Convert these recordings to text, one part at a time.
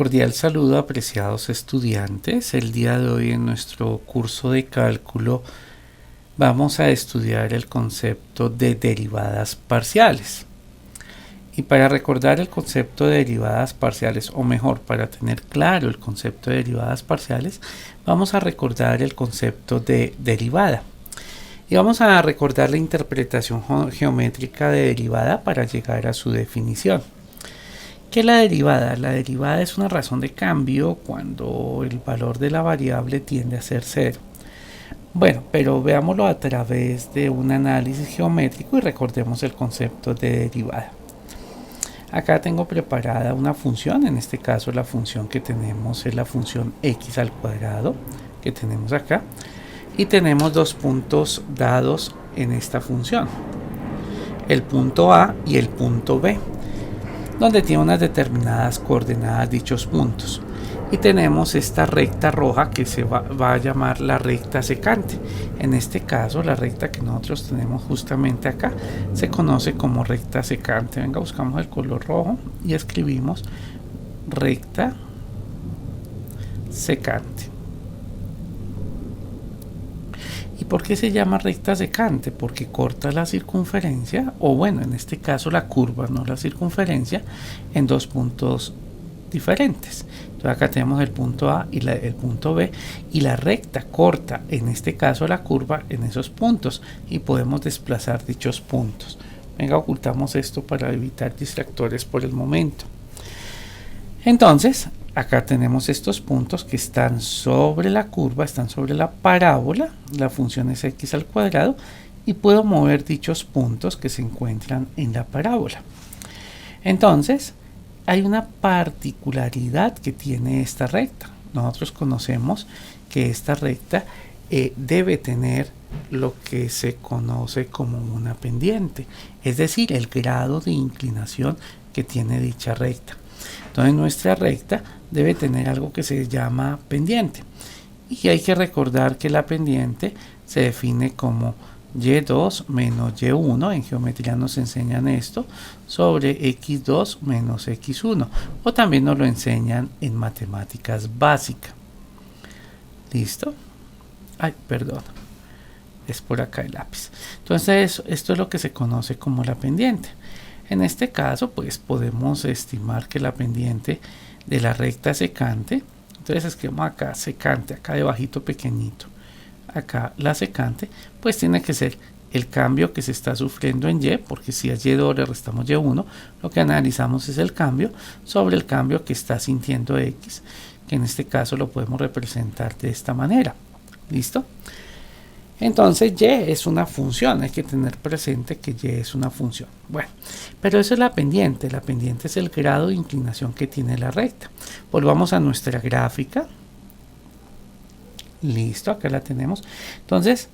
Cordial saludo, apreciados estudiantes. El día de hoy en nuestro curso de cálculo vamos a estudiar el concepto de derivadas parciales. Y para recordar el concepto de derivadas parciales, o mejor, para tener claro el concepto de derivadas parciales, vamos a recordar el concepto de derivada. Y vamos a recordar la interpretación geométrica de derivada para llegar a su definición. ¿Qué es la derivada? La derivada es una razón de cambio cuando el valor de la variable tiende a ser cero. Bueno, pero veámoslo a través de un análisis geométrico y recordemos el concepto de derivada. Acá tengo preparada una función, en este caso la función que tenemos es la función x al cuadrado que tenemos acá, y tenemos dos puntos dados en esta función, el punto A y el punto B, donde tiene unas determinadas coordenadas dichos puntos, y tenemos esta recta roja que se va a llamar la recta secante. En este caso la recta que nosotros tenemos justamente acá se conoce como recta secante. Venga, buscamos el color rojo y escribimos recta secante. ¿Y por qué se llama recta secante? Porque corta la circunferencia, o bueno, en este caso la curva, no la circunferencia, en dos puntos diferentes. Entonces acá tenemos el punto A y el punto B, y la recta corta, en este caso la curva, en esos puntos, y podemos desplazar dichos puntos. Venga, ocultamos esto para evitar distractores por el momento. Entonces, acá tenemos estos puntos que están sobre la curva, están sobre la parábola, la función es x al cuadrado, y puedo mover dichos puntos que se encuentran en la parábola. Entonces, hay una particularidad que tiene esta recta. Nosotros conocemos que esta recta debe tener lo que se conoce como una pendiente, es decir, el grado de inclinación que tiene dicha recta. Entonces nuestra recta debe tener algo que se llama pendiente, y hay que recordar que la pendiente se define como y2 menos y1, en geometría nos enseñan esto, sobre x2 menos x1, o también nos lo enseñan en matemáticas básicas. ¿Listo? Ay, perdón, es por acá el lápiz. Entonces esto es lo que se conoce como la pendiente. En este caso pues podemos estimar que la pendiente de la recta secante, entonces escribimos acá secante, acá debajito pequeñito, acá la secante, pues tiene que ser el cambio que se está sufriendo en y, porque si es y2 le restamos y1, lo que analizamos es el cambio sobre el cambio que está sintiendo x, que en este caso lo podemos representar de esta manera. ¿Listo? Entonces y es una función, hay que tener presente que y es una función. Bueno, pero eso es la pendiente es el grado de inclinación que tiene la recta. Volvamos a nuestra gráfica. Listo, acá la tenemos. Entonces,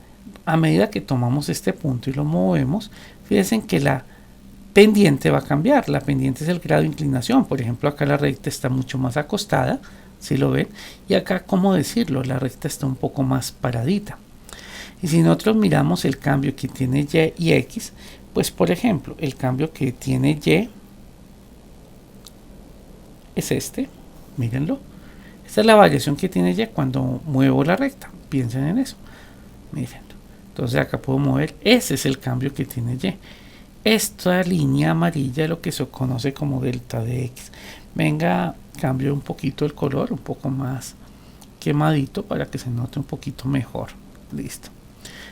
a medida que tomamos este punto y lo movemos, fíjense que la pendiente va a cambiar. La pendiente es el grado de inclinación. Por ejemplo, acá la recta está mucho más acostada, si lo ven, y acá, ¿cómo decirlo? La recta está un poco más paradita. Y si nosotros miramos el cambio que tiene y y x, pues por ejemplo, el cambio que tiene y es este, mírenlo. Esta es la variación que tiene y cuando muevo la recta. Piensen en eso. Miren. Entonces acá puedo mover. Ese es el cambio que tiene y. Esta línea amarilla es lo que se conoce como delta de x. Venga, cambio un poquito el color, un poco más quemadito para que se note un poquito mejor. Listo.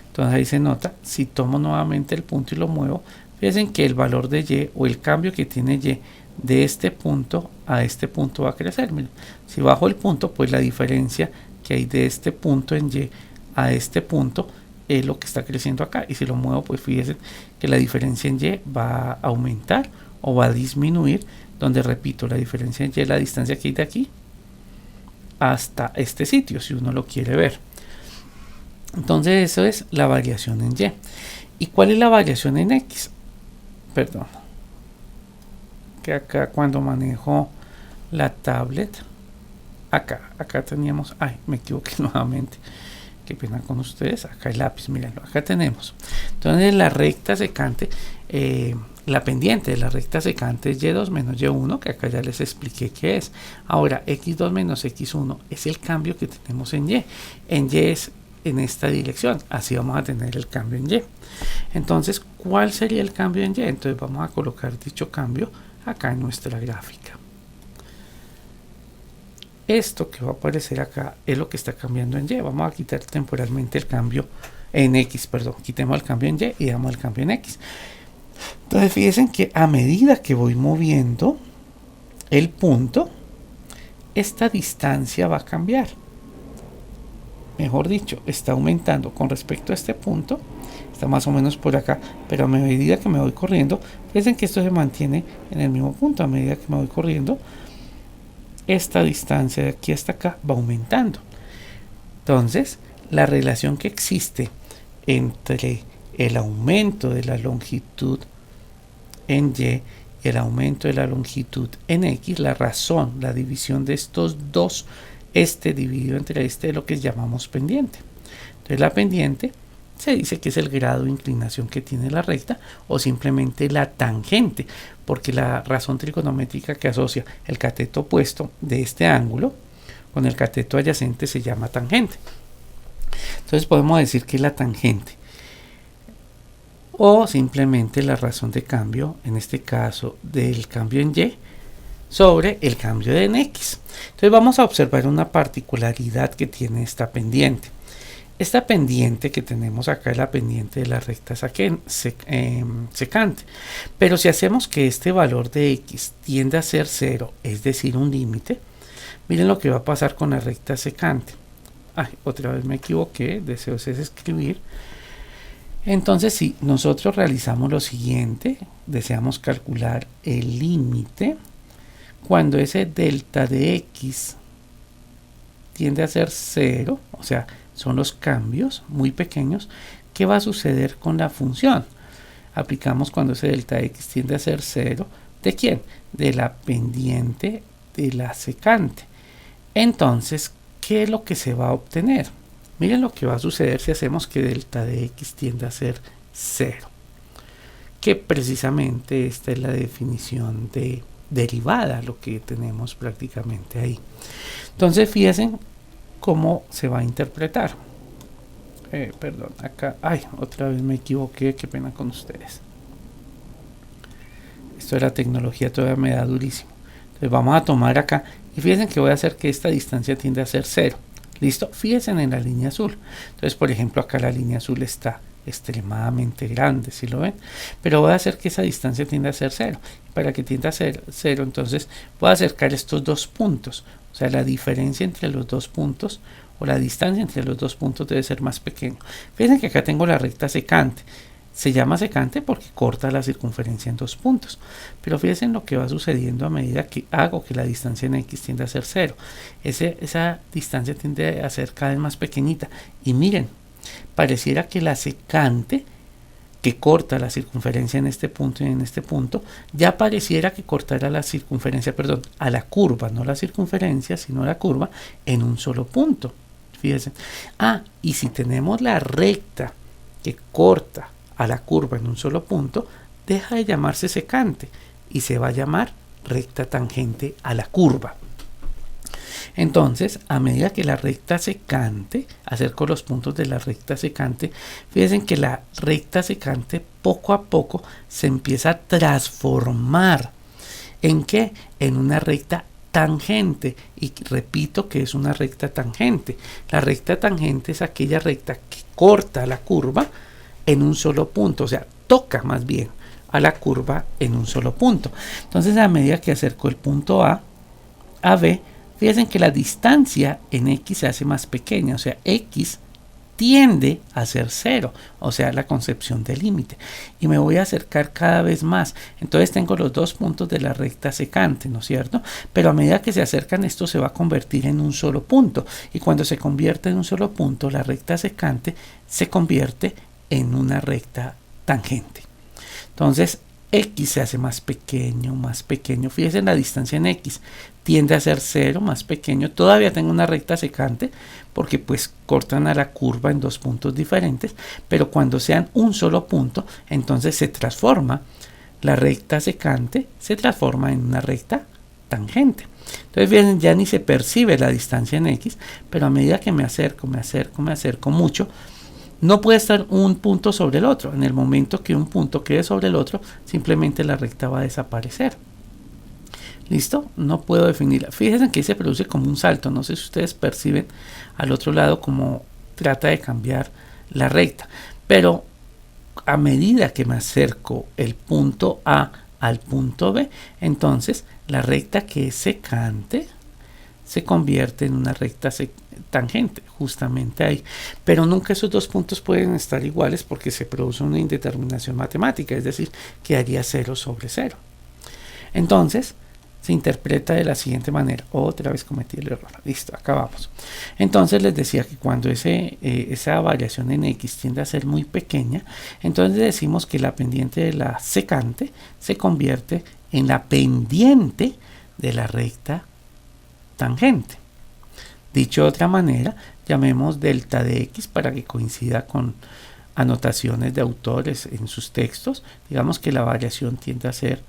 Entonces ahí se nota. Si tomo nuevamente el punto y lo muevo, fíjense que el valor de y, o el cambio que tiene y, de este punto a este punto va a crecer. Miren, si bajo el punto, pues la diferencia que hay de este punto en y a este punto es lo que está creciendo acá, y si lo muevo, pues fíjense que la diferencia en y va a aumentar o va a disminuir, donde repito, la diferencia en y es la distancia que hay de aquí hasta este sitio, si uno lo quiere ver. Entonces eso es la variación en y. ¿Y cuál es la variación en x? Perdón, que acá cuando manejo la tablet, acá teníamos, ay, me equivoqué nuevamente, qué pena con ustedes, acá el lápiz, mírenlo, acá tenemos. Entonces la recta secante la pendiente de la recta secante es y2 menos y1, que acá ya les expliqué qué es. Ahora, x2 menos x1 es el cambio que tenemos en y. En y es en esta dirección, así vamos a tener el cambio en y. Entonces, ¿cuál sería el cambio en y? Entonces vamos a colocar dicho cambio acá en nuestra gráfica. Esto que va a aparecer acá es lo que está cambiando en y. Vamos a quitar temporalmente el cambio en x, perdón, quitemos el cambio en y y damos el cambio en x. Entonces fíjense que a medida que voy moviendo el punto, esta distancia va a cambiar. Mejor dicho, está aumentando con respecto a este punto. Está más o menos por acá, pero a medida que me voy corriendo, fíjense que esto se mantiene en el mismo punto. A medida que me voy corriendo, esta distancia de aquí hasta acá va aumentando. Entonces, la relación que existe entre el aumento de la longitud en y y el aumento de la longitud en x, la razón, la división de estos dos, este dividido entre este, es lo que llamamos pendiente. Entonces la pendiente se dice que es el grado de inclinación que tiene la recta o simplemente la tangente, porque la razón trigonométrica que asocia el cateto opuesto de este ángulo con el cateto adyacente se llama tangente. Entonces podemos decir que es la tangente o simplemente la razón de cambio, en este caso del cambio en y sobre el cambio en x. Entonces vamos a observar una particularidad que tiene esta pendiente. Esta pendiente que tenemos acá es la pendiente de la recta secante, pero si hacemos que este valor de x tiende a ser 0, es decir, un límite, miren lo que va a pasar con la recta secante. Ay, otra vez me equivoqué, deseo es escribir. Entonces, si nosotros realizamos lo siguiente, deseamos calcular el límite, cuando ese delta de x tiende a ser 0, o sea, son los cambios muy pequeños, ¿qué va a suceder con la función? Aplicamos cuando ese delta de x tiende a ser 0, ¿de quién? De la pendiente de la secante. Entonces, ¿qué es lo que se va a obtener? Miren lo que va a suceder si hacemos que delta de x tiende a ser 0. Que precisamente esta es la definición de derivada, lo que tenemos prácticamente ahí. Entonces, fíjense cómo se va a interpretar. Perdón, acá, ay, otra vez me equivoqué, qué pena con ustedes. Esto de la tecnología todavía me da durísimo. Entonces vamos a tomar acá y fíjense que voy a hacer que esta distancia tiende a ser 0. ¿Listo? Fíjense en la línea azul. Entonces, por ejemplo, acá la línea azul está extremadamente grande, ¿sí lo ven? Pero voy a hacer que esa distancia tienda a ser 0. Para que tienda a ser 0, entonces voy a acercar estos dos puntos. O sea, la diferencia entre los dos puntos o la distancia entre los dos puntos debe ser más pequeña. Fíjense que acá tengo la recta secante. Se llama secante porque corta la circunferencia en dos puntos. Pero fíjense en lo que va sucediendo a medida que hago que la distancia en x tiende a ser 0. Esa distancia tiende a ser cada vez más pequeñita. Y miren, pareciera que la secante que corta la circunferencia en este punto y en este punto, ya pareciera que cortará la circunferencia, perdón, a la curva, no la circunferencia, sino la curva, en un solo punto. Fíjense. Ah, y si tenemos la recta que corta a la curva en un solo punto, deja de llamarse secante y se va a llamar recta tangente a la curva. Entonces, a medida que la recta secante, acerco los puntos de la recta secante, fíjense que la recta secante poco a poco se empieza a transformar. ¿En qué? En una recta tangente. Y repito que es una recta tangente. La recta tangente es aquella recta que corta la curva en un solo punto, o sea, toca más bien a la curva en un solo punto. Entonces, a medida que acerco el punto A a B, fíjense que la distancia en x se hace más pequeña, o sea, x tiende a ser 0, o sea, la concepción del límite. Y me voy a acercar cada vez más. Entonces tengo los dos puntos de la recta secante, ¿no es cierto? Pero a medida que se acercan, esto se va a convertir en un solo punto. Y cuando se convierte en un solo punto, la recta secante se convierte en una recta tangente. Entonces, x se hace más pequeño, más pequeño. Fíjense en la distancia en x. Tiende a ser 0, más pequeño. Todavía tengo una recta secante porque pues cortan a la curva en dos puntos diferentes. Pero cuando sean un solo punto, entonces se transforma la recta secante se transforma en una recta tangente. Entonces bien, ya ni se percibe la distancia en X, pero a medida que me acerco mucho, no puede estar un punto sobre el otro. En el momento que un punto quede sobre el otro, simplemente la recta va a desaparecer. ¿Listo? No puedo definirla. Fíjense que se produce como un salto. No sé si ustedes perciben al otro lado cómo trata de cambiar la recta. Pero a medida que me acerco el punto A al punto B, entonces la recta que es secante se convierte en una recta tangente, justamente ahí. Pero nunca esos dos puntos pueden estar iguales porque se produce una indeterminación matemática, es decir, quedaría 0 sobre 0. Entonces, se interpreta de la siguiente manera. Otra vez cometí el error. Listo, acabamos. Entonces les decía que cuando esa variación en X tiende a ser muy pequeña, entonces decimos que la pendiente de la secante se convierte en la pendiente de la recta tangente. Dicho de otra manera, llamemos delta de X para que coincida con anotaciones de autores en sus textos. Digamos que la variación tiende a ser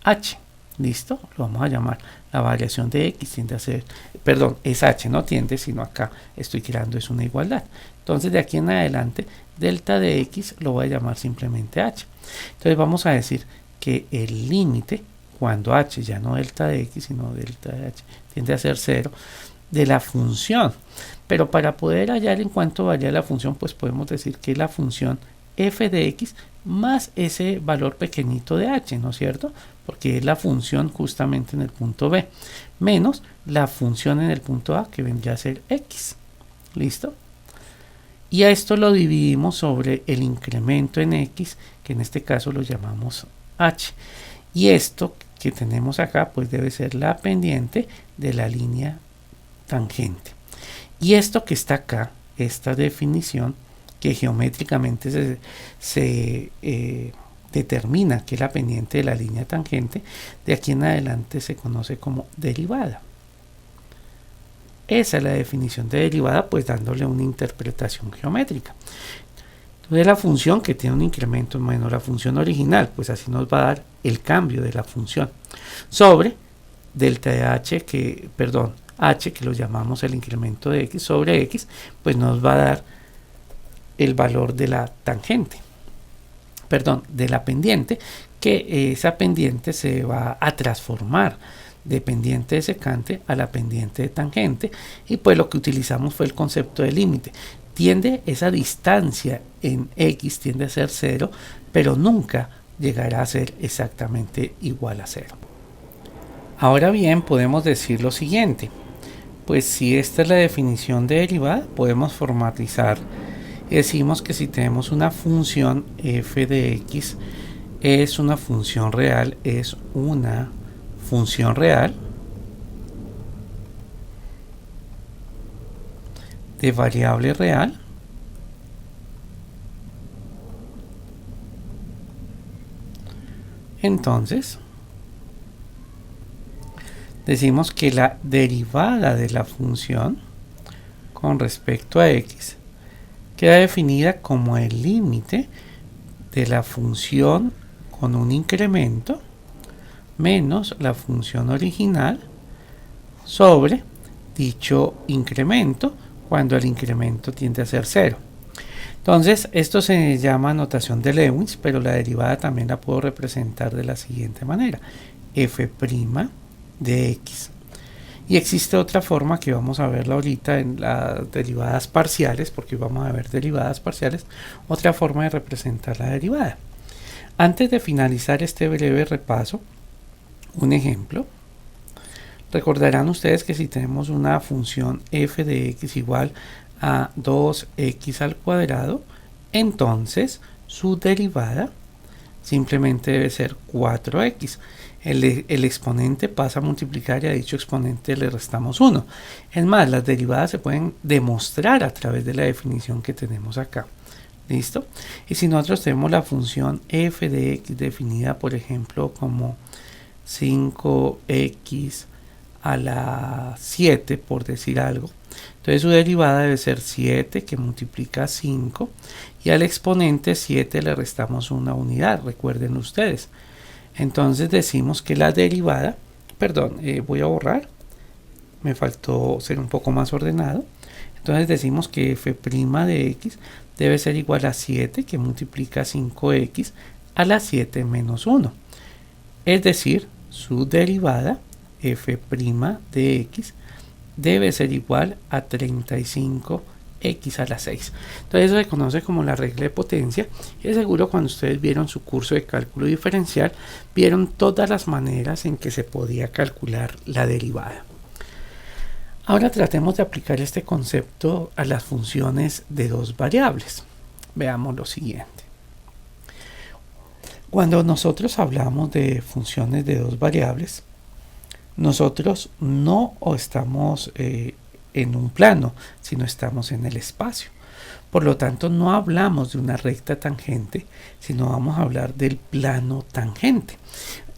H. ¿Listo? Lo vamos a llamar la variación de X tiende a ser, perdón, es H, no tiende, sino acá estoy creando es una igualdad. Entonces de aquí en adelante, delta de X lo voy a llamar simplemente H. Entonces vamos a decir que el límite, cuando H, ya no delta de X, sino delta de H, tiende a ser 0, de la función. Pero para poder hallar en cuánto varía la función, pues podemos decir que la función f de x más ese valor pequeñito de h, ¿no es cierto? Porque es la función justamente en el punto B, menos la función en el punto A, que vendría a ser x. ¿Listo? Y a esto lo dividimos sobre el incremento en x, que en este caso lo llamamos h. Y esto que tenemos acá, pues debe ser la pendiente de la línea tangente. Y esto que está acá, esta definición, que geométricamente se determina que es la pendiente de la línea tangente, de aquí en adelante se conoce como derivada. Esa es la definición de derivada, pues dándole una interpretación geométrica. Entonces la función que tiene un incremento menos la función original, pues así nos va a dar el cambio de la función sobre delta de h, h, que lo llamamos el incremento de x sobre x, pues nos va a dar el valor de la tangente, de la pendiente, que esa pendiente se va a transformar de pendiente de secante a la pendiente de tangente, y pues lo que utilizamos fue el concepto de límite. Esa distancia en x tiende a ser 0, pero nunca llegará a ser exactamente igual a 0. Ahora bien, podemos decir lo siguiente: pues si esta es la definición de derivada, podemos formatizar. Decimos que si tenemos una función f de x es una función real, de variable real entonces decimos que la derivada de la función con respecto a x queda definida como el límite de la función con un incremento menos la función original sobre dicho incremento cuando el incremento tiende a ser 0. Entonces esto se llama notación de Lewis, pero la derivada también la puedo representar de la siguiente manera: f' de x. Y existe otra forma que vamos a verla ahorita en las derivadas parciales, porque vamos a ver derivadas parciales, otra forma de representar la derivada. Antes de finalizar este breve repaso, un ejemplo. Recordarán ustedes que si tenemos una función f de x igual a 2x al cuadrado, entonces su derivada simplemente debe ser 4x. El exponente pasa a multiplicar y a dicho exponente le restamos 1. Es más, las derivadas se pueden demostrar a través de la definición que tenemos acá. ¿Listo? Y si nosotros tenemos la función f de x definida, por ejemplo, como 5x a la 7, por decir algo, entonces su derivada debe ser 7, que multiplica 5, y al exponente 7 le restamos una unidad. Recuerden ustedes, Entonces decimos que la derivada, perdón, voy a borrar, me faltó ser un poco más ordenado. Entonces decimos que f' de x debe ser igual a 7, que multiplica 5x a la 7 menos 1. Es decir, su derivada, f' de x, debe ser igual a 35x a la 6. Entonces eso se conoce como la regla de potencia, y es seguro cuando ustedes vieron su curso de cálculo diferencial, vieron todas las maneras en que se podía calcular la derivada. Ahora tratemos de aplicar este concepto a las funciones de dos variables. Veamos lo siguiente. Cuando nosotros hablamos de funciones de dos variables, nosotros no estamos en un plano, sino estamos en el espacio. Por lo tanto, no hablamos de una recta tangente, sino vamos a hablar del plano tangente.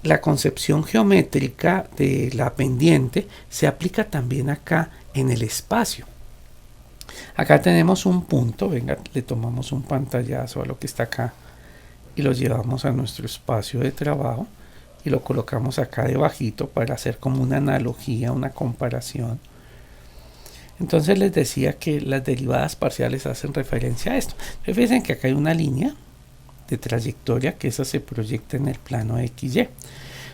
La concepción geométrica de la pendiente se aplica también acá en el espacio. Acá tenemos un punto, venga, le tomamos un pantallazo a lo que está acá y lo llevamos a nuestro espacio de trabajo y lo colocamos acá debajito para hacer como una analogía, una comparación. Entonces les decía que las derivadas parciales hacen referencia a esto. Fíjense que acá hay una línea de trayectoria que esa se proyecta en el plano XY.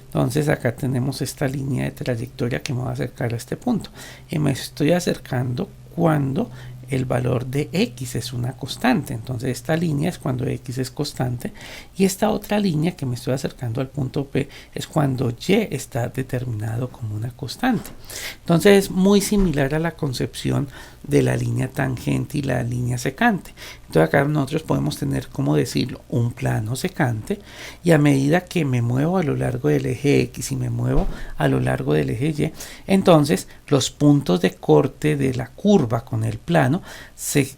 Entonces acá tenemos esta línea de trayectoria que me va a acercar a este punto. Y me estoy acercando cuando el valor de x es una constante. Entonces esta línea es cuando x es constante, y esta otra línea que me estoy acercando al punto P es cuando y está determinado como una constante. Entonces es muy similar a la concepción de la línea tangente y la línea secante. Entonces acá nosotros podemos tener, como decirlo, un plano secante, y a medida que me muevo a lo largo del eje X y me muevo a lo largo del eje Y, entonces los puntos de corte de la curva con el plano se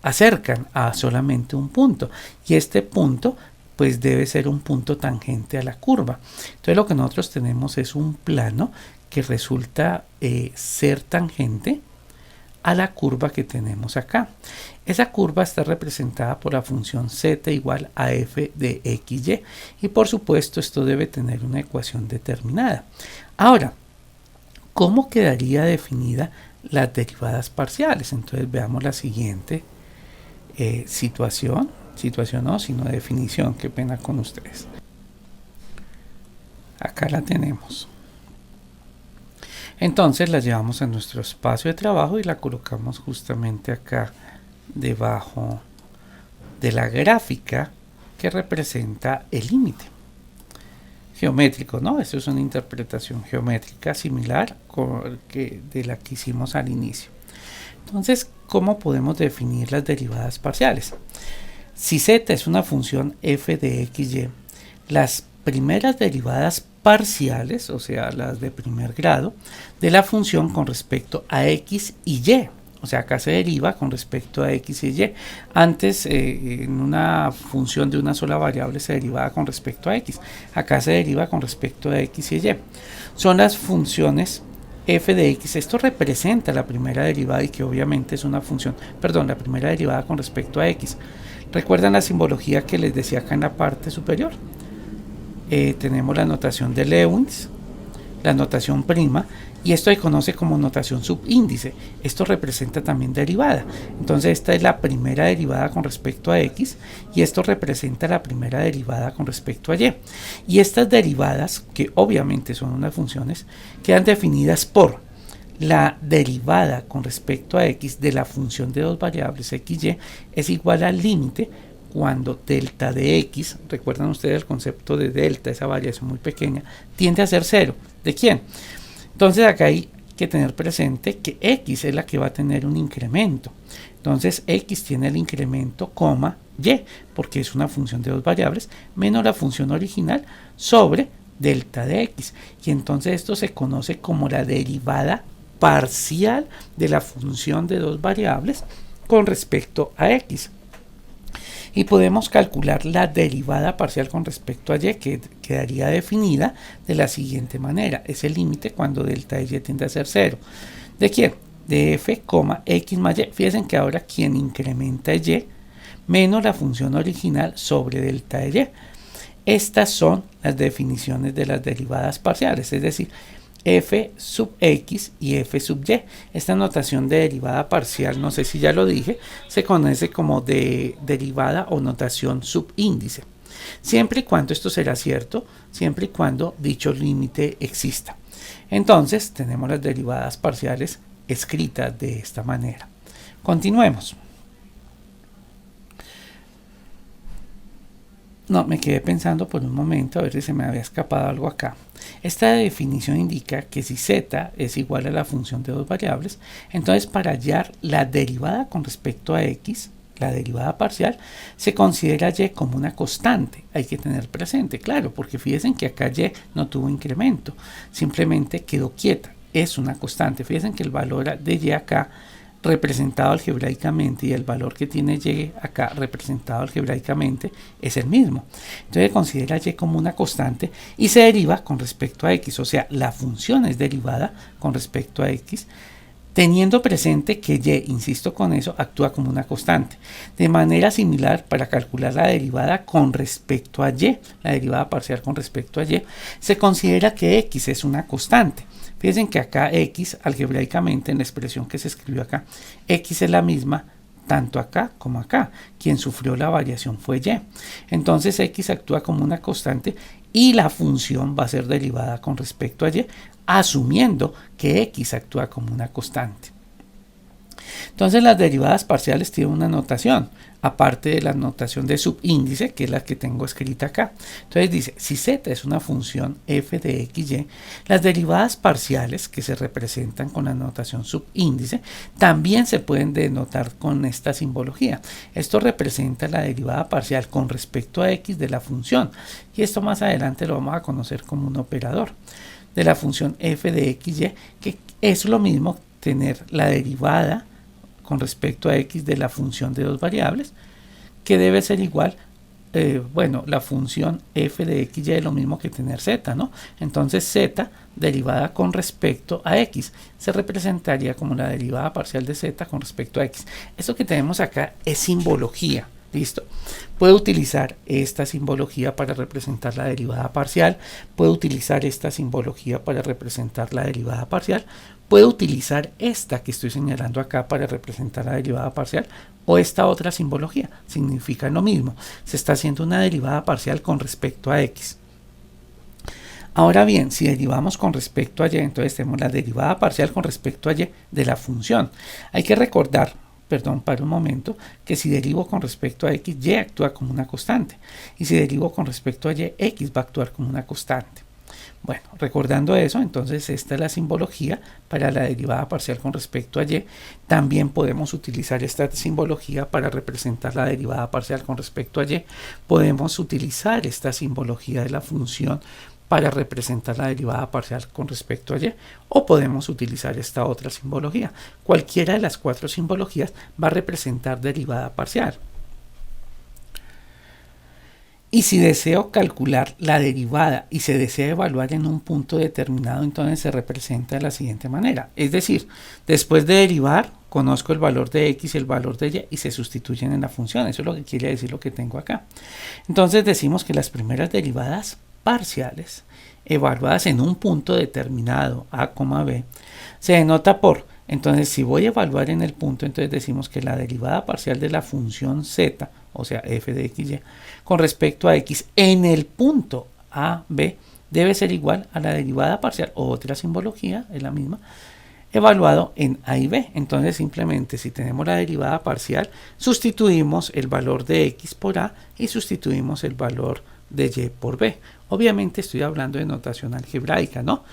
acercan a solamente un punto, y este punto pues debe ser un punto tangente a la curva. Entonces lo que nosotros tenemos es un plano que resulta ser tangente a la curva que tenemos acá. Esa curva está representada por la función z igual a f de xy, y por supuesto esto debe tener una ecuación determinada. Ahora, ¿cómo quedaría definida las derivadas parciales? Entonces veamos la siguiente situación no, sino definición, qué pena con ustedes. Acá la tenemos. Entonces la llevamos a nuestro espacio de trabajo y la colocamos justamente acá debajo de la gráfica que representa el límite geométrico, ¿no? Esto es una interpretación geométrica similar de la que hicimos al inicio. Entonces, ¿cómo podemos definir las derivadas parciales? Si z es una función f de xy, las primeras derivadas parciales, o sea, las de primer grado, de la función con respecto a x y y. O sea, acá se deriva con respecto a x y y. Antes, en una función de una sola variable se derivaba con respecto a x. Acá se deriva con respecto a x y y. Son las funciones f de x. Esto representa la primera derivada, y que obviamente es una función, perdón, la primera derivada con respecto a x. ¿Recuerdan la simbología que les decía acá en la parte superior? Tenemos la notación de Lewis, la notación prima, y esto se conoce como notación subíndice. Esto representa también derivada. Entonces esta es la primera derivada con respecto a x, y esto representa la primera derivada con respecto a y. Y estas derivadas, que obviamente son unas funciones, quedan definidas por la derivada con respecto a x de la función de dos variables x y es igual al límite cuando delta de x, recuerdan ustedes el concepto de delta, esa variación muy pequeña, tiende a ser cero. ¿De quién? Entonces acá hay que tener presente que x es la que va a tener un incremento. Entonces x tiene el incremento, coma, y, porque es una función de dos variables, menos la función original sobre delta de x. Y entonces esto se conoce como la derivada parcial de la función de dos variables con respecto a x. Y podemos calcular la derivada parcial con respecto a y, que quedaría definida de la siguiente manera. Es el límite cuando delta de y tiende a ser cero. ¿De quién? De f, x más y. Fíjense que ahora quien incrementa y menos la función original sobre delta de y. Estas son las definiciones de las derivadas parciales, es decir, f sub x y f sub y. Esta notación de derivada parcial, no sé si ya lo dije, se conoce como de derivada o notación subíndice. Siempre y cuando esto será cierto, siempre y cuando dicho límite exista. Entonces, tenemos las derivadas parciales escritas de esta manera. Continuemos. No, me quedé pensando por un momento a ver si se me había escapado algo acá. Esta definición indica que si z es igual a la función de dos variables, entonces para hallar la derivada con respecto a x, la derivada parcial, se considera y como una constante. Hay que tener presente, claro, porque fíjense que acá y no tuvo incremento, simplemente quedó quieta, es una constante. Fíjense que el valor de y acá representado algebraicamente y el valor que tiene y acá representado algebraicamente es el mismo. Entonces considera y como una constante y se deriva con respecto a x, o sea, la función es derivada con respecto a x, teniendo presente que y, insisto con eso, actúa como una constante. De manera similar, para calcular la derivada con respecto a y, la derivada parcial con respecto a y, se considera que x es una constante. Fíjense que acá x, algebraicamente, en la expresión que se escribió acá, x es la misma tanto acá como acá. Quien sufrió la variación fue y. Entonces x actúa como una constante y la función va a ser derivada con respecto a y, asumiendo que x actúa como una constante. Entonces las derivadas parciales tienen una notación, aparte de la notación de subíndice, que es la que tengo escrita acá. Entonces dice, si z es una función f de x, y, las derivadas parciales que se representan con la notación subíndice también se pueden denotar con esta simbología. Esto representa la derivada parcial con respecto a x de la función, y esto más adelante lo vamos a conocer como un operador de la función f de x, y, que es lo mismo tener la derivada con respecto a x de la función de dos variables, que debe ser igual, la función f de x y es lo mismo que tener z, ¿no? Entonces z derivada con respecto a x se representaría como la derivada parcial de z con respecto a x. Esto que tenemos acá es simbología. ¿Listo? Puedo utilizar esta simbología para representar la derivada parcial, puedo utilizar esta simbología para representar la derivada parcial, puedo utilizar esta que estoy señalando acá para representar la derivada parcial, o esta otra simbología. Significa lo mismo, se está haciendo una derivada parcial con respecto a x. Ahora bien, si derivamos con respecto a y, entonces tenemos la derivada parcial con respecto a y de la función. Hay que recordar, para un momento, que si derivo con respecto a x, y actúa como una constante. Y si derivo con respecto a y, x va a actuar como una constante. Bueno, recordando eso, entonces esta es la simbología para la derivada parcial con respecto a y. También podemos utilizar esta simbología para representar la derivada parcial con respecto a y. Podemos utilizar esta simbología de la función para representar la derivada parcial con respecto a y, o podemos utilizar esta otra simbología. Cualquiera de las cuatro simbologías va a representar derivada parcial. Y si deseo calcular la derivada y se desea evaluar en un punto determinado, entonces se representa de la siguiente manera. Es decir, después de derivar, conozco el valor de x y el valor de y se sustituyen en la función. Eso es lo que quiere decir lo que tengo acá. Entonces decimos que las primeras derivadas parciales evaluadas en un punto determinado a, b, se denota por, entonces si voy a evaluar en el punto, entonces decimos que la derivada parcial de la función z, o sea f de x, y, con respecto a x en el punto a, b, debe ser igual a la derivada parcial, o otra simbología, es la misma, evaluado en a y b. Entonces simplemente si tenemos la derivada parcial, sustituimos el valor de x por a y sustituimos el valor de y por b. Obviamente estoy hablando de notación algebraica, ¿no?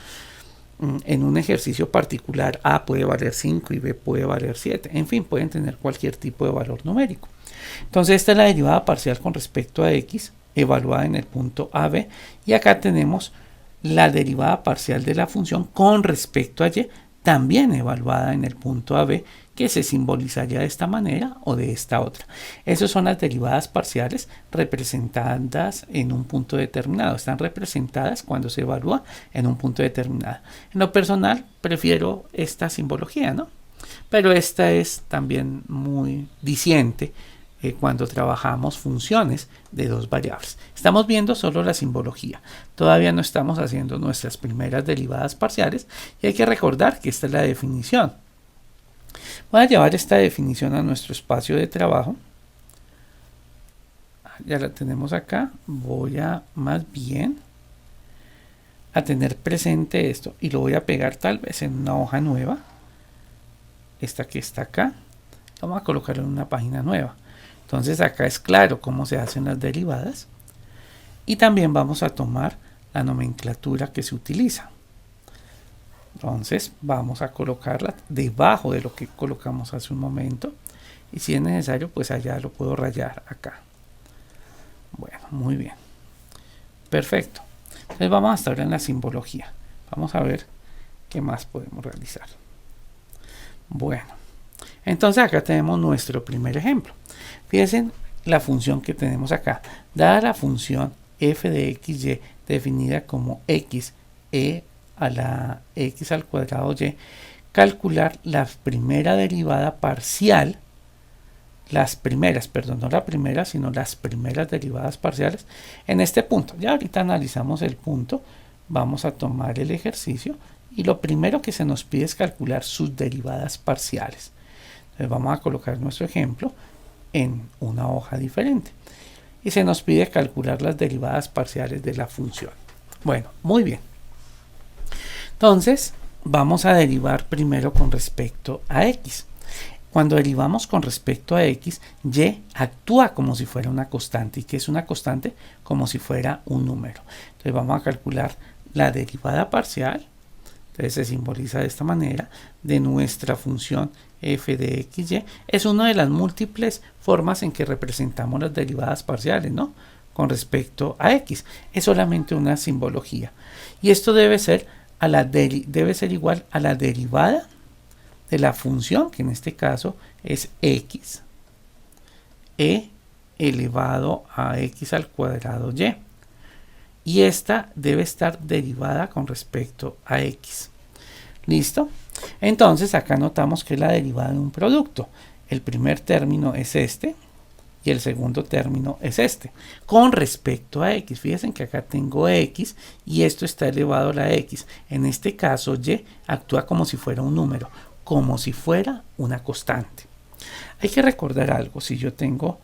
En un ejercicio particular a puede valer 5 y b puede valer 7. En fin, pueden tener cualquier tipo de valor numérico. Entonces esta es la derivada parcial con respecto a x evaluada en el punto a, b. Y acá tenemos la derivada parcial de la función con respecto a y, también evaluada en el punto a, b, que se simbolizaría de esta manera o de esta otra. Esas son las derivadas parciales representadas en un punto determinado. Están representadas cuando se evalúa en un punto determinado. En lo personal, prefiero esta simbología, ¿no? Pero esta es también muy diciente cuando trabajamos funciones de dos variables. Estamos viendo solo la simbología. Todavía no estamos haciendo nuestras primeras derivadas parciales y hay que recordar que esta es la definición. Voy a llevar esta definición a nuestro espacio de trabajo. Ya la tenemos acá. Voy a más bien a tener presente esto y lo voy a pegar tal vez en una hoja nueva. Esta que está acá. Vamos a colocarlo en una página nueva. Entonces acá es claro cómo se hacen las derivadas y también vamos a tomar la nomenclatura que se utiliza. Entonces vamos a colocarla debajo de lo que colocamos hace un momento y si es necesario pues allá lo puedo rayar acá. Bueno, muy bien. Perfecto. Entonces vamos a estar en la simbología. Vamos a ver qué más podemos realizar. Bueno, entonces acá tenemos nuestro primer ejemplo. Fíjense la función que tenemos acá. Dada la función f de xy definida como x e a la x al cuadrado y, calcular la primera derivada parcial, las primeras, perdón, no la primera, sino las primeras derivadas parciales en este punto. Ya ahorita analizamos el punto, vamos a tomar el ejercicio y lo primero que se nos pide es calcular sus derivadas parciales. Entonces vamos a colocar nuestro ejemplo en una hoja diferente y se nos pide calcular las derivadas parciales de la función. Bueno, muy bien. Entonces vamos a derivar primero con respecto a x. Cuando derivamos con respecto a x, y actúa como si fuera una constante. ¿Y qué es una constante? Como si fuera un número. Entonces vamos a calcular la derivada parcial. Entonces se simboliza de esta manera de nuestra función f de xy. Es una de las múltiples formas en que representamos las derivadas parciales, ¿no? Con respecto a x. Es solamente una simbología. Y esto debe ser, igual a la derivada de la función, que en este caso es x, e elevado a x al cuadrado y. Y esta debe estar derivada con respecto a x. ¿Listo? Entonces acá notamos que es la derivada de un producto. El primer término es este y el segundo término es este. Con respecto a x, fíjense que acá tengo x y esto está elevado a la x. En este caso y actúa como si fuera un número, como si fuera una constante. Hay que recordar algo. Si yo tengo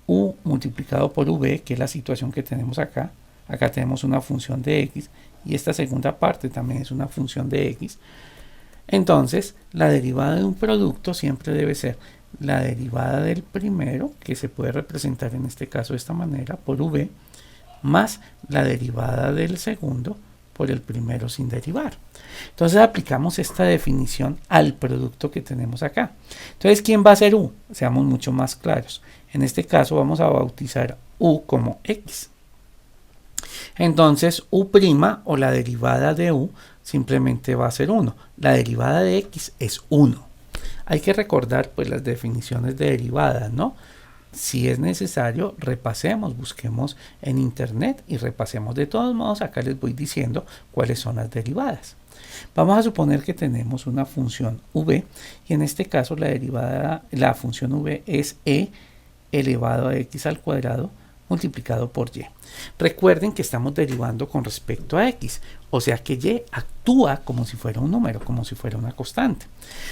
u multiplicado por v, que es la situación que tenemos acá, acá tenemos una función de x y esta segunda parte también es una función de x. Entonces, la derivada de un producto siempre debe ser la derivada del primero, que se puede representar en este caso de esta manera, por v, más la derivada del segundo por el primero sin derivar. Entonces aplicamos esta definición al producto que tenemos acá. Entonces, ¿quién va a ser u? Seamos mucho más claros. En este caso vamos a bautizar u como x. Entonces u' o la derivada de u simplemente va a ser 1. La derivada de x es 1. Hay que recordar pues las definiciones de derivadas, ¿no? Si es necesario, repasemos, busquemos en internet y repasemos. De todos modos, acá les voy diciendo cuáles son las derivadas. Vamos a suponer que tenemos una función v y en este caso la función v es e elevado a x al cuadrado multiplicado por y. Recuerden que estamos derivando con respecto a x, o sea que y actúa como si fuera un número, como si fuera una constante.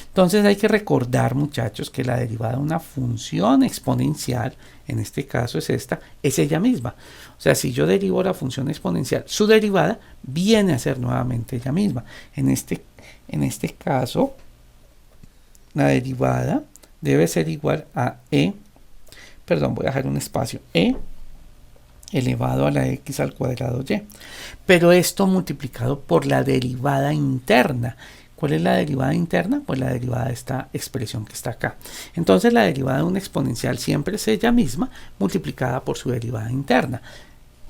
Entonces hay que recordar, muchachos, que la derivada de una función exponencial, en este caso es esta, es ella misma. O sea, si yo derivo la función exponencial, su derivada viene a ser nuevamente ella misma. En este caso, la derivada debe ser igual a voy a dejar un espacio, elevado a la x al cuadrado y. Pero esto multiplicado por la derivada interna. ¿Cuál es la derivada interna? Pues la derivada de esta expresión que está acá. Entonces la derivada de una exponencial siempre es ella misma multiplicada por su derivada interna.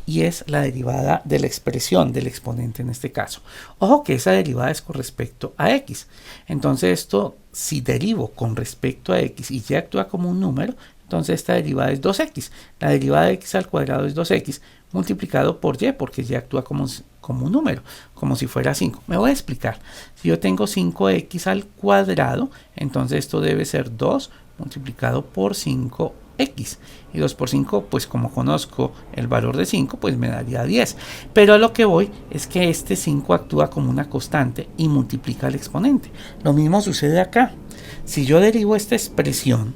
Y es la derivada de la expresión del exponente en este caso. Ojo que esa derivada es con respecto a x. Entonces esto, si derivo con respecto a x y y actúa como un número, entonces esta derivada es 2x. La derivada de x al cuadrado es 2x multiplicado por y, porque y actúa como un número, como si fuera 5. Me voy a explicar. Si yo tengo 5x al cuadrado, entonces esto debe ser 2 multiplicado por 5 x. Y 2 por 5, pues como conozco el valor de 5, pues me daría 10. Pero a lo que voy es que este 5 actúa como una constante y multiplica el exponente. Lo mismo sucede acá. Si yo derivo esta expresión,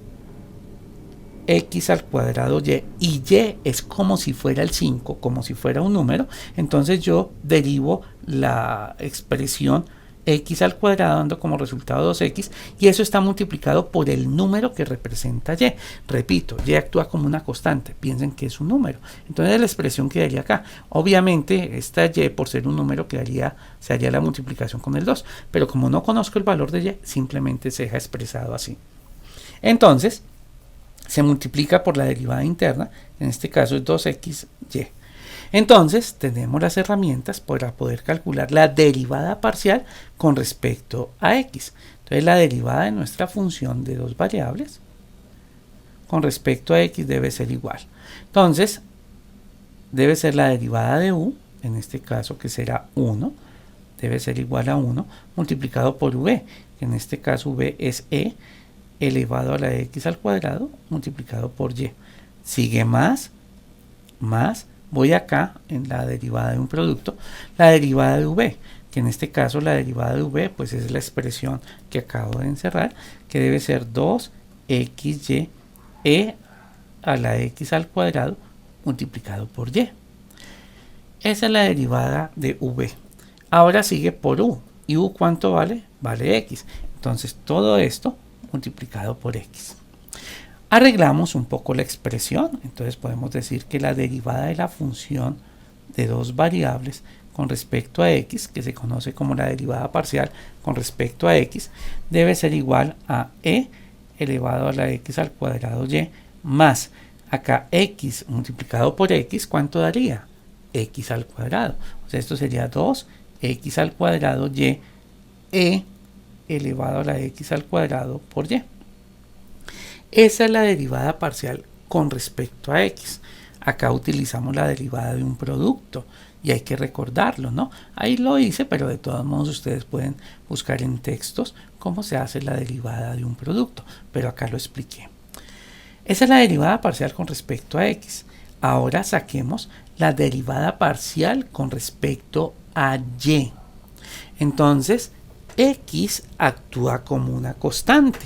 x al cuadrado y es como si fuera el 5, como si fuera un número, entonces yo derivo la expresión x al cuadrado dando como resultado 2x, y eso está multiplicado por el número que representa y. Repito, y actúa como una constante, piensen que es un número, entonces la expresión quedaría acá. Obviamente esta y, por ser un número, se haría la multiplicación con el 2, pero como no conozco el valor de y, simplemente se deja expresado así. Entonces se multiplica por la derivada interna, en este caso es 2xy. Entonces tenemos las herramientas para poder calcular la derivada parcial con respecto a x. Entonces la derivada de nuestra función de dos variables con respecto a x debe ser igual. Entonces debe ser la derivada de u, en este caso que será 1, debe ser igual a 1 multiplicado por v, que en este caso v es e elevado a la x al cuadrado multiplicado por y. Sigue más, voy acá en la derivada de un producto, la derivada de v, que en este caso la derivada de v pues es la expresión que acabo de encerrar, que debe ser 2xy e a la x al cuadrado multiplicado por y. Esa es la derivada de v. Ahora sigue por u. ¿Y u cuánto vale? Vale x. Entonces todo esto multiplicado por x. Arreglamos un poco la expresión, entonces podemos decir que la derivada de la función de dos variables con respecto a x, que se conoce como la derivada parcial con respecto a x, debe ser igual a e elevado a la x al cuadrado y más, acá x multiplicado por x, ¿cuánto daría? X al cuadrado. O sea, esto sería 2x al cuadrado y e elevado a la x al cuadrado por y. Esa es la derivada parcial con respecto a x. Acá utilizamos la derivada de un producto y hay que recordarlo, ¿no? Ahí lo hice, pero de todos modos ustedes pueden buscar en textos cómo se hace la derivada de un producto, pero acá lo expliqué. Esa es la derivada parcial con respecto a x. Ahora saquemos la derivada parcial con respecto a y. Entonces, x actúa como una constante,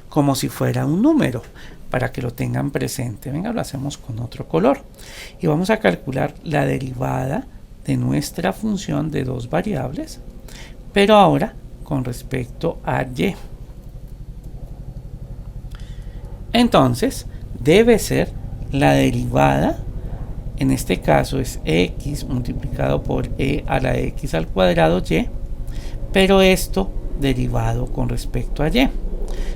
como si fuera un número, para que lo tengan presente. Venga, lo hacemos con otro color. Y vamos a calcular la derivada de nuestra función de dos variables, pero ahora con respecto a y. Entonces, debe ser la derivada, en este caso es x multiplicado por e a la x al cuadrado y, pero esto derivado con respecto a y.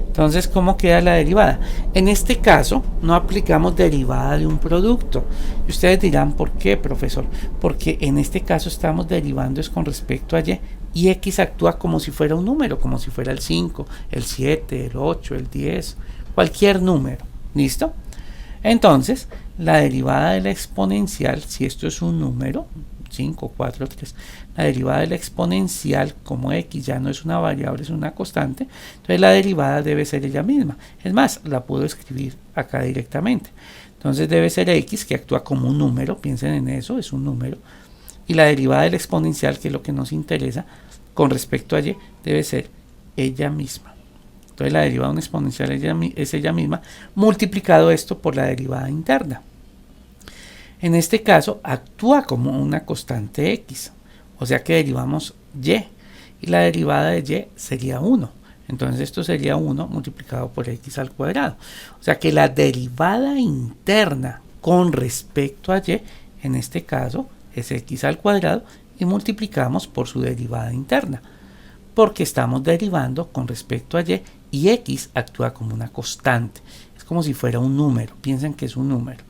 Entonces, ¿cómo queda la derivada? En este caso, no aplicamos derivada de un producto. Y ustedes dirán, ¿por qué, profesor? Porque en este caso estamos derivando es con respecto a y x actúa como si fuera un número, como si fuera el 5, el 7, el 8, el 10, cualquier número. ¿Listo? Entonces, la derivada de la exponencial, si esto es un número, 5, 4, 3, la derivada de la exponencial, como x ya no es una variable, es una constante, entonces la derivada debe ser ella misma. Es más, la puedo escribir acá directamente. Entonces debe ser x, que actúa como un número, piensen en eso, es un número, y la derivada de la exponencial, que es lo que nos interesa, con respecto a y, debe ser ella misma. Entonces la derivada de una exponencial es ella misma, multiplicado esto por la derivada interna. En este caso actúa como una constante x, o sea que derivamos y la derivada de y sería 1. Entonces esto sería 1 multiplicado por x al cuadrado. O sea que la derivada interna con respecto a y, en este caso, es x al cuadrado y multiplicamos por su derivada interna, porque estamos derivando con respecto a y x actúa como una constante. Es como si fuera un número, piensen que es un número.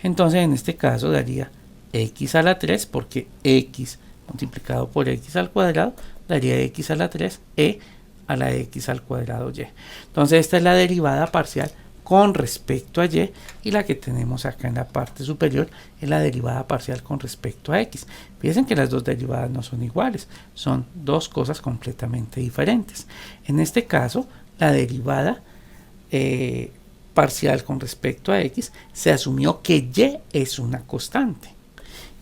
Entonces en este caso daría x a la 3, porque x multiplicado por x al cuadrado daría x a la 3 e a la x al cuadrado y. Entonces esta es la derivada parcial con respecto a y, y la que tenemos acá en la parte superior es la derivada parcial con respecto a x. Fíjense que las dos derivadas no son iguales, son dos cosas completamente diferentes. En este caso, la derivada parcial con respecto a x, se asumió que y es una constante.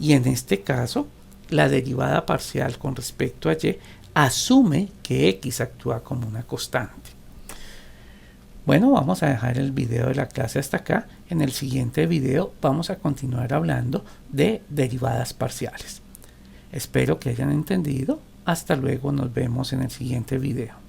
Y en este caso, la derivada parcial con respecto a y asume que x actúa como una constante. Bueno, vamos a dejar el video de la clase hasta acá. En el siguiente video vamos a continuar hablando de derivadas parciales. Espero que hayan entendido. Hasta luego, nos vemos en el siguiente video.